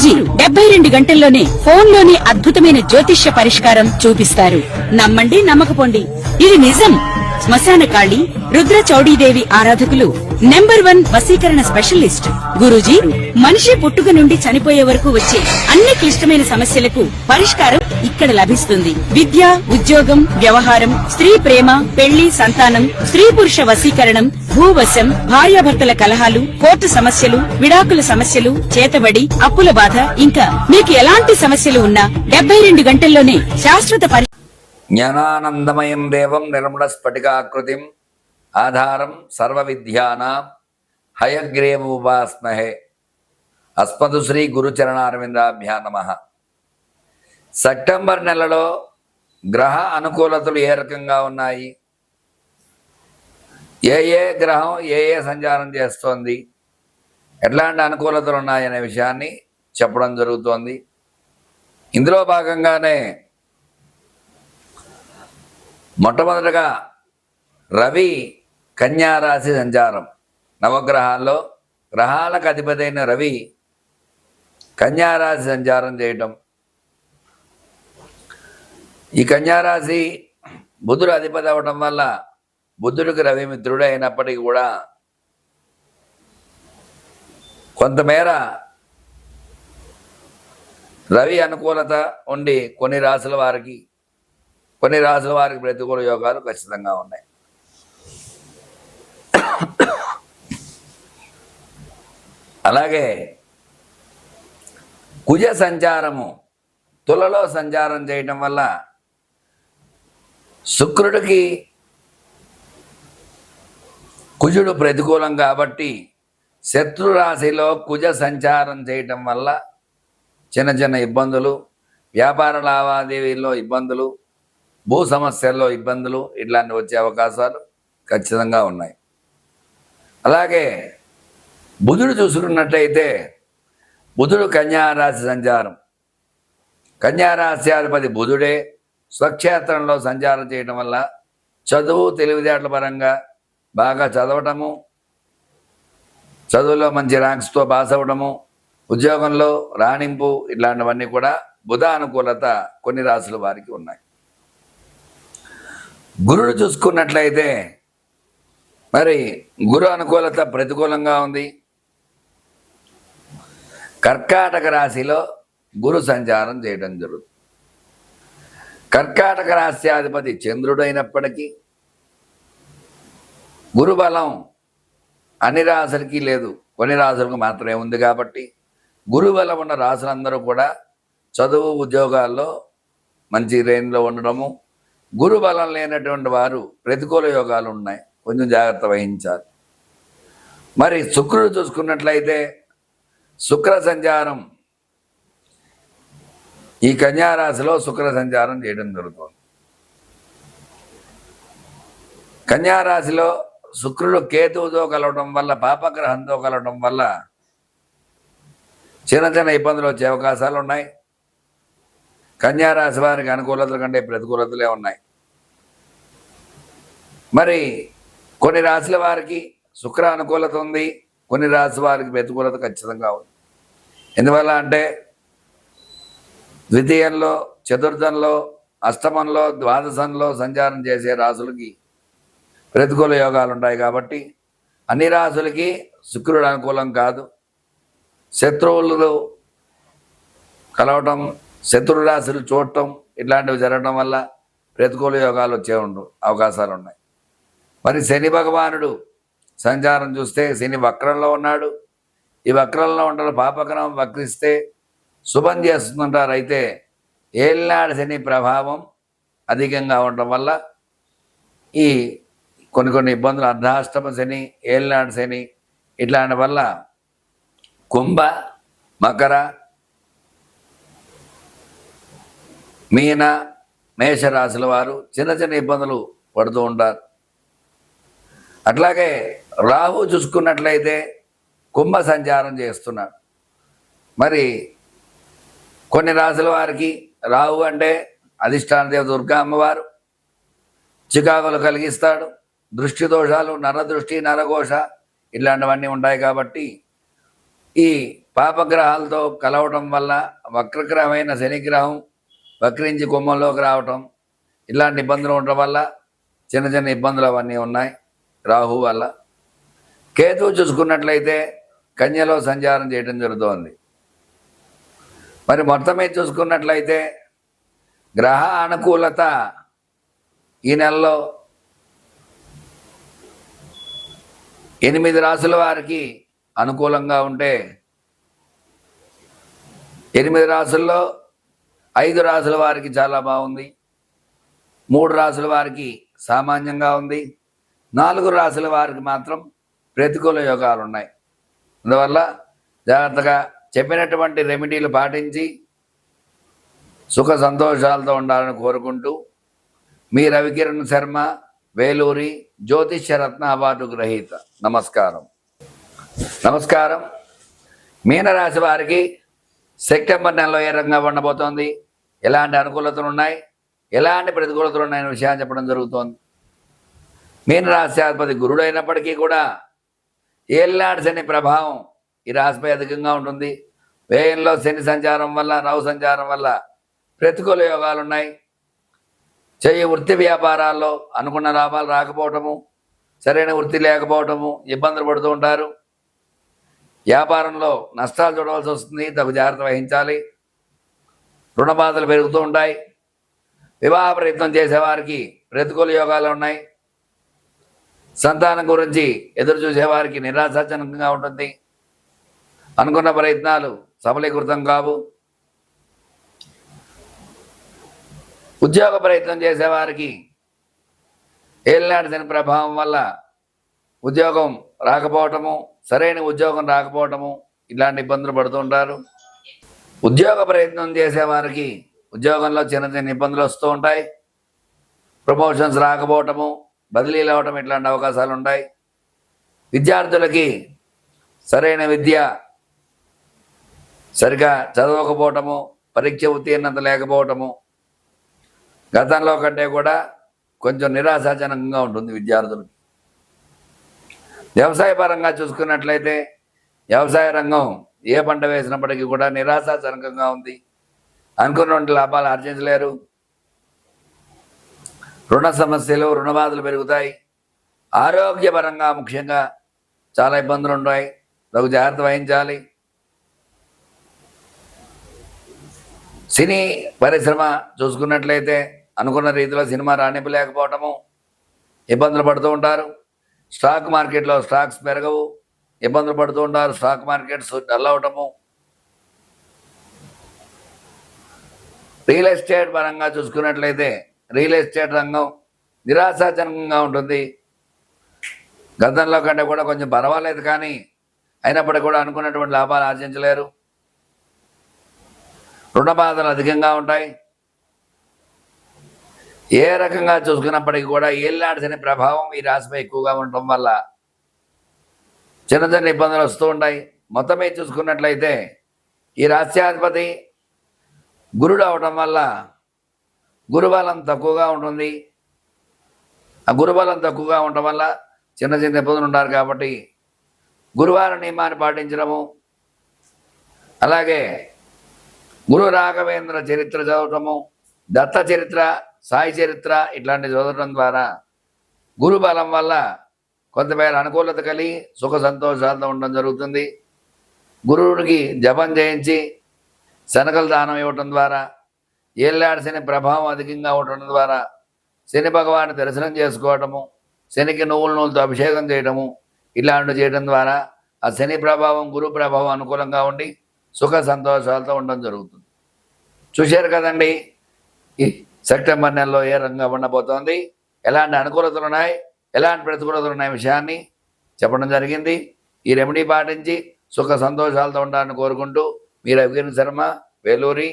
గురూజీ 72 గంటల్లోనే ఫోన్లోని అద్భుతమైన జ్యోతిష్య పరిష్కారం చూపిస్తారు. నమ్మండి, నమ్మకపోండి, ఇది నిజం. శ్మశాన కాళి రుద్ర చౌడీదేవి ఆరాధకులు నంబర్ 1 వశీకరణ స్పెషలిస్ట్. గురూజీ మనిషి పుట్టుక నుండి చనిపోయే వరకు వచ్చే అన్ని క్లిష్టమైన సమస్యలకు పరిష్కారం ఇక్కడ లభిస్తుంది. విద్య, ఉద్యోగం, వ్యవహారం, స్త్రీ ప్రేమ, పెళ్లి, సంతానం, స్త్రీ పురుష వశీకరణం, భూవశం, భార్యాభర్తల కలహాలు, కోర్టు సమస్యలు, విడాకుల సమస్యలు, చేతబడి, అప్పుల బాధ, ఇంకా మీకు ఎలాంటి సమస్యలు ఉన్నా 72 గంటల్లోనే శాశ్వత జ్ఞానానందమయం దేవం నిర్మల స్ఫటికాకృతిం ఆధారం సర్వ విద్యానాం హయగ్రీవముపాస్మహే. అస్మదు శ్రీ గురుచరణారవిందాభ్యా నమః. సెప్టెంబర్ నెలలో గ్రహ అనుకూలతలు ఏ రకంగా ఉన్నాయి, ఏ గ్రహం ఏ సంచారం చేస్తోంది, ఎట్లాంటి అనుకూలతలు ఉన్నాయనే విషయాన్ని చెప్పడం జరుగుతోంది. ఇందులో భాగంగానే మొట్టమొదటగా రవి కన్యారాశి సంచారం. నవగ్రహాల్లో గ్రహాలకు అధిపతి అయిన రవి కన్యారాశి సంచారం చేయటం. ఈ కన్యారాశి బుధుడు అధిపతి అవటం వల్ల బుధుడికి రవి మిత్రుడే అయినప్పటికీ కూడా కొంతమేర రవి అనుకూలత ఉండి కొన్ని రాశుల వారికి ప్రతికూల యోగాలు ఖచ్చితంగా ఉన్నాయి. అలాగే కుజ సంచారము తులలో సంచారం చేయటం వల్ల శుక్రుడికి కుజుడు ప్రతికూలం కాబట్టి శత్రు రాశిలో కుజ సంచారం చేయటం వల్ల చిన్న చిన్న ఇబ్బందులు, వ్యాపార లావాదేవీల్లో ఇబ్బందులు, భూ సమస్యల్లో ఇబ్బందులు ఇట్లాంటివి వచ్చే అవకాశాలు ఖచ్చితంగా ఉన్నాయి. అలాగే బుధుడు చూసుకున్నట్టయితే బుధుడు కన్యారాశి సంచారం. కన్యారాశ్యాధిపతి బుధుడే స్వక్షేత్రంలో సంచారం చేయడం వల్ల చదువు, తెలివితేటల పరంగా బాగా చదవటము, చదువులో మంచి ర్యాంక్స్తో పాస్ అవ్వడము, ఉద్యోగంలో రాణింపు ఇట్లాంటివన్నీ కూడా బుధ అనుకూలత కొన్ని రాశుల వారికి ఉన్నాయి. గురుడు చూసుకున్నట్లయితే మరి గురు అనుకూలత ప్రతికూలంగా ఉంది. కర్కాటక రాశిలో గురు సంచారం చేయడం జరుగుతుంది. కర్కాటక రాశ్యాధిపతి చంద్రుడు అయినప్పటికీ గురు బలం అన్ని రాశులకి లేదు, కొన్ని రాశులకు మాత్రమే ఉంది. కాబట్టి గురు బలం ఉన్న రాశులందరూ కూడా చదువు, ఉద్యోగాల్లో మంచి రేంజ్లో ఉండడము, గురు బలం లేనటువంటి వారు ప్రతికూల యోగాలు ఉన్నాయి, కొంచెం జాగ్రత్త వహించాలి. మరి శుక్రుడు చూసుకున్నట్లయితే శుక్ర సంచారం ఈ కన్యారాశిలో శుక్ర సంచారం చేయడం జరుగుతుంది. కన్యారాశిలో శుక్రుడు కేతువుతో కలవడం వల్ల, పాపగ్రహంతో కలవడం వల్ల చిన్న చిన్న ఇబ్బందులు వచ్చే అవకాశాలు ఉన్నాయి. కన్యారాశి వారికి అనుకూలతల కంటే ప్రతికూలతలే ఉన్నాయి. మరి కొన్ని రాశుల వారికి శుక్ర అనుకూలత ఉంది, కొన్ని రాశి వారికి ప్రతికూలత ఖచ్చితంగా ఉంది. ఎందువల్ల అంటే ద్వితీయంలో, చతుర్థంలో, అష్టమంలో, ద్వాదశంలో సంచారం చేసే రాశులకి ప్రతికూల యోగాలు ఉంటాయి. కాబట్టి అన్ని రాశులకి శుక్రుడు అనుకూలం కాదు. శత్రువులు కలవటం, శత్రు రాశులు చూడటం ఇట్లాంటివి జరగడం వల్ల ప్రతికూల యోగాలు వచ్చే అవకాశాలు ఉన్నాయి. మరి శని భగవానుడు సంచారం చూస్తే శని వక్రంలో ఉన్నాడు. ఈ వక్రంలో ఉండడం పాపగ్రహం వక్రిస్తే శుభం చేస్తుంటారు. అయితే ఏలినాడు శని ప్రభావం అధికంగా ఉండడం వల్ల ఈ కొన్ని ఇబ్బందులు, అర్ధాష్టమ శని, ఏలినాడు శని ఇట్లాంటి వల్ల కుంభ, మకర, మీన, మేషరాశుల వారు చిన్న చిన్న ఇబ్బందులు పడుతూ ఉంటారు. అట్లాగే రాహు చూసుకున్నట్లయితే కుంభ సంచారం చేస్తున్నాడు. మరి కొన్ని రాశుల వారికి రాహు అంటే అధిష్టాన దేవత దుర్గా అమ్మవారు చికాకులు కలిగిస్తాడు. దృష్టి దోషాలు, నరదృష్టి, నరఘోష ఇలాంటివన్నీ ఉంటాయి. కాబట్టి ఈ పాపగ్రహాలతో కలవటం వల్ల వక్రగ్రహమైన శనిగ్రహం వక్రించి కుంభంలోకి రావటం, ఇలాంటి ఇబ్బందులు ఉండటం వల్ల చిన్న చిన్న ఇబ్బందులు అవన్నీ ఉన్నాయి రాహు వల్ల. కేతువు చూసుకున్నట్లయితే కన్యలో సంచారం చేయడం జరుగుతోంది. మరి మొత్తం మీద చూసుకున్నట్లయితే గ్రహ అనుకూలత ఈ నెలలో 8 రాసుల వారికి అనుకూలంగా ఉంటే 8 రాసుల్లో 5 రాసుల వారికి చాలా బాగుంది, 3 రాసుల వారికి సామాన్యంగా ఉంది, 4 రాసుల వారికి మాత్రం ప్రతికూల యోగాలు ఉన్నాయి. అందువల్ల జాగ్రత్తగా చెప్పినటువంటి రెమెడీలు పాటించి సుఖ సంతోషాలతో ఉండాలని కోరుకుంటూ మీ రవికిరణ్ శర్మ, వేలూరి జ్యోతిష్య రత్న అవార్డు గ్రహీత. నమస్కారం. నమస్కారం. మీనరాశి వారికి సెప్టెంబర్ నెలలో ఏ రకంగా ఉండబోతోంది, ఎలాంటి అనుకూలతలు ఉన్నాయి, ఎలాంటి ప్రతికూలతలు ఉన్నాయనే విషయాన్ని చెప్పడం జరుగుతోంది. మీనరాశ్యాధిపతి గురుడు అయినప్పటికీ కూడా ఏళ్ళనాటి శని ప్రభావం ఈ రాశిపై అధికంగా ఉంటుంది. వ్యయంలో శని సంచారం వల్ల, రాహు సంచారం వల్ల ప్రతికూల యోగాలు ఉన్నాయి. చేయ వృత్తి వ్యాపారాల్లో అనుకున్న లాభాలు రాకపోవటము, సరైన వృత్తి లేకపోవటము, ఇబ్బందులు పడుతూ ఉంటారు. వ్యాపారంలో నష్టాలు చూడవలసి వస్తుంది, తగు జాగ్రత్త వహించాలి. రుణ బాధలు పెరుగుతూ ఉంటాయి. వివాహ ప్రయత్నం చేసేవారికి ప్రతికూల యోగాలు ఉన్నాయి. సంతానం గురించి ఎదురు చూసేవారికి నిరాశాజనకంగా ఉంటుంది. అనుకున్న ప్రయత్నాలు సఫలీకృతం కావు. ఉద్యోగ ప్రయత్నం చేసేవారికి ఏళ్ళనాటి శని ప్రభావం వల్ల ఉద్యోగం రాకపోవటము, సరైన ఉద్యోగం రాకపోవటము, ఇలాంటి ఇబ్బందులు పడుతూ ఉంటారు. ఉద్యోగ ప్రయత్నం చేసేవారికి ఉద్యోగంలో చిన్న చిన్న ఇబ్బందులు వస్తూ ఉంటాయి. ప్రమోషన్స్ రాకపోవటము, బదిలీలు అవ్వటం, ఇట్లాంటి అవకాశాలు ఉంటాయి. విద్యార్థులకి సరైన విద్య సరిగా చదవకపోవటము, పరీక్ష ఉత్తీర్ణత లేకపోవటము, గతంలో కంటే కూడా కొంచెం నిరాశాజనకంగా ఉంటుంది విద్యార్థులకు. వ్యవసాయ పరంగా చూసుకున్నట్లయితే వ్యవసాయ రంగం ఏ పంట వేసినప్పటికీ కూడా నిరాశాజనకంగా ఉంది. అనుకున్నటువంటి లాభాలు ఆర్జించలేరు. రుణ సమస్యలు, రుణ బాధలు పెరుగుతాయి. ఆరోగ్యపరంగా ముఖ్యంగా చాలా ఇబ్బందులు ఉంటాయి. తగు జాగ్రత్త వహించాలి. సినీ పరిశ్రమ చూసుకున్నట్లయితే అనుకున్న రీతిలో సినిమా రాణింపలేకపోవటము, ఇబ్బందులు పడుతూ ఉంటారు. స్టాక్ మార్కెట్లో స్టాక్స్ పెరగవు, ఇబ్బందులు పడుతూ ఉంటారు. స్టాక్ మార్కెట్స్ డల్ అవటము. రియల్ ఎస్టేట్ పరంగా చూసుకున్నట్లయితే రియల్ ఎస్టేట్ రంగం నిరాశాజనకంగా ఉంటుంది. గతంలో కంటే కూడా కొంచెం పర్వాలేదు, కానీ అయినప్పటికీ కూడా అనుకున్నటువంటి లాభాలు ఆర్జించలేరు. రుణ బాధలు అధికంగా ఉంటాయి. ఏ రకంగా చూసుకున్నప్పటికీ కూడా ఏళ్ళనాటి శని ప్రభావం ఈ రాశిపై ఎక్కువగా ఉండటం వల్ల చిన్న చిన్న ఇబ్బందులు వస్తూ ఉంటాయి. మొత్తమే చూసుకున్నట్లయితే ఈ రాశ్యాధిపతి గురుడు అవటం వల్ల గురుబలం తక్కువగా ఉంటుంది. ఆ గురుబలం తక్కువగా ఉండటం వల్ల చిన్న చిన్న ఇబ్బందులు ఉంటారు. కాబట్టి గురువార నియమాన్ని పాటించడము, అలాగే గురు రాఘవేంద్ర చరిత్ర చదవటము, దత్త చరిత్ర, సాయి చరిత్ర ఇట్లాంటివి చదవడం ద్వారా గురు బలం వల్ల కొంతమేర అనుకూలత కలిగి సుఖ సంతోషాలతో ఉండడం జరుగుతుంది. గురువుడికి జపం చేయించి శనగల దానం ఇవ్వటం ద్వారా, ఏళ్ళనాటి శని ప్రభావం అధికంగా ఉండటం ద్వారా శని భగవాన్ని దర్శనం చేసుకోవటము, శనికి నువ్వులతో అభిషేకం చేయటము, ఇలాంటివి చేయడం ద్వారా ఆ శని ప్రభావం, గురు ప్రభావం అనుకూలంగా ఉండి సుఖ సంతోషాలతో ఉండడం జరుగుతుంది. చూశారు కదండి ఈ సెప్టెంబర్ నెలలో ఏ రంగా ఉండబోతోంది, ఎలాంటి అనుకూలతలు ఉన్నాయి, ఎలాంటి ప్రతికూలతలు ఉన్నాయి విషయాన్ని చెప్పడం జరిగింది. ఈ రెమెడీ పాటించి సుఖ సంతోషాలతో ఉండాలని కోరుకుంటూ మీ రవికిరణ్ శర్మ, వేలూరి